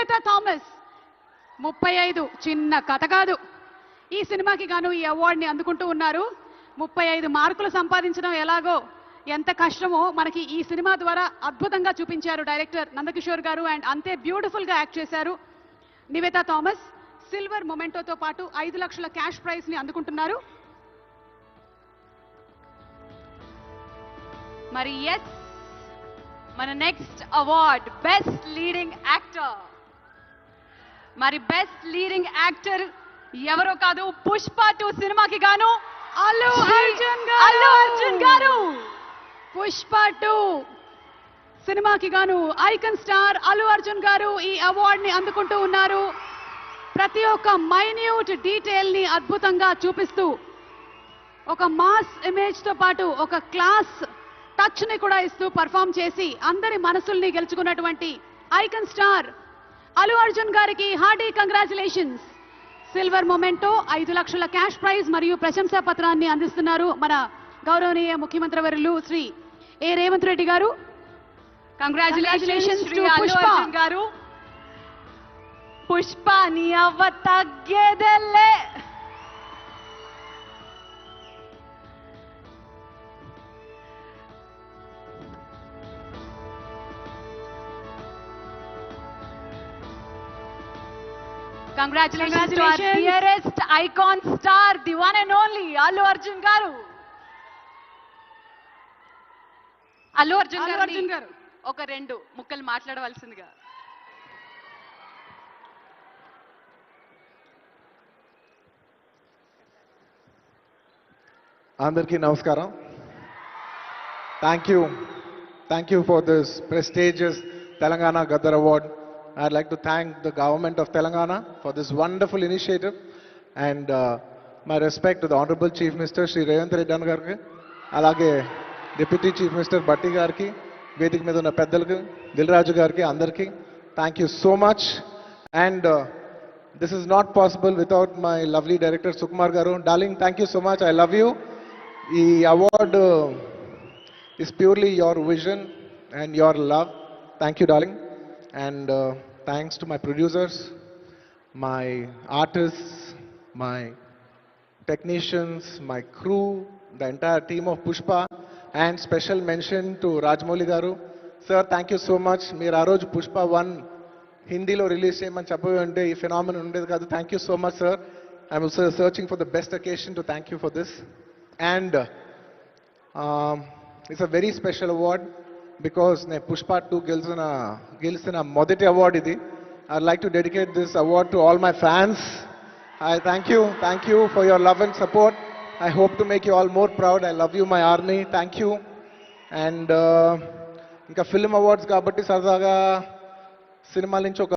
Nivetha Thomas 35 చిన్న కథ కాదు. ఈ సినిమాకి గాను ఈ అవార్డుని అందుకుంటూ ఉన్నారు. 35 మార్కులు సంపాదించడం ఎలాగో ఎంత కష్టమో మనకి ఈ సినిమా ద్వారా అద్భుతంగా చూపించారు డైరెక్టర్ నందకిషోర్ గారు. అండ్ అంతే బ్యూటిఫుల్ గా యాక్ట్ చేశారు నివేతా థామస్. సిల్వర్ మొమెంటోతో పాటు 5 లక్షల క్యాష్ ప్రైజ్ ని అందుకుంటున్నారు. మరి ఎస్, మన next award best leading actor. మరి బెస్ట్ లీడింగ్ యాక్టర్ ఎవరో కాదు, పుష్ప 2 సినిమాకి గాను అల్లు అర్జున్ గారు. పుష్ప 2 సినిమాకి గాను ఐకన్ స్టార్ అల్లు అర్జున్ గారు ఈ అవార్డ్ ని అందుకుంటూ ఉన్నారు. ప్రతి ఒక్క మైన్యూట్ డీటెయిల్ ని అద్భుతంగా చూపిస్తూ ఒక మాస్ ఇమేజ్ తో పాటు ఒక క్లాస్ టచ్ ని కూడా ఇస్తూ పర్ఫామ్ చేసి అందరి మనసుల్ని గెలుచుకున్నటువంటి ఐకన్ స్టార్ అల్లు అర్జున్ గారికి హార్డీ కంగ్రాచులేషన్స్. సిల్వర్ మొమెంటో, 5 లక్షల క్యాష్ ప్రైజ్ మరియు ప్రశంసా పత్రాన్ని అందిస్తున్నారు మన గౌరవనీయ ముఖ్యమంత్రి వర్యులు శ్రీ ఏ రేవంత్ రెడ్డి గారు. కంగ్రాచులేషన్స్ టు పుష్ప గారు. పుష్ప నీ అవ్వ తగ్గేదెల్లే. Congratulations to our dearest icon star, the one and only Allu Arjun garu. Allu Arjun garu oka 2 ముక్కలు మాట్లాడవలసిందిగా. అందరికీ నమస్కారం. Thank you for this prestigious Telangana Gaddar Award. I'd like to thank the government of Telangana for this wonderful initiative, and my respect to the Honorable Chief Minister Shri Revanth Reddy Garki, alage Deputy Chief Minister Batti Garki, Vedik మీద ఉన్న పెద్దలకు, దిల్రాజు గారికి, అందరికీ thank you so much. And this is not possible without my lovely director Sukumar garu. Darling, thank you so much. I love you. ఈ award is purely your vision and your love. Thank you, darling. And thanks to my producers, my artists, my technicians, my crew, the entire team of Pushpa, and special mention to Rajamouli garu. Sir, thank you so much. Meer aa roju Pushpa 1 Hindi lo release cheyamani cheppavante ee phenomenon undedi kaadu. Thank you so much, sir. I'm also searching for the best occasion to thank you for this. And it's a very special award because ne Pushpa 2 గెలిచిన మొదటి award ఇది. I'd like to dedicate this award to all my fans. I thank you for your love and support. I hope to make you all more proud. I love you, my army. Thank you. And ఇంకా film awards కాబట్టి సరదాగా సినిమాల నుంచి ఒక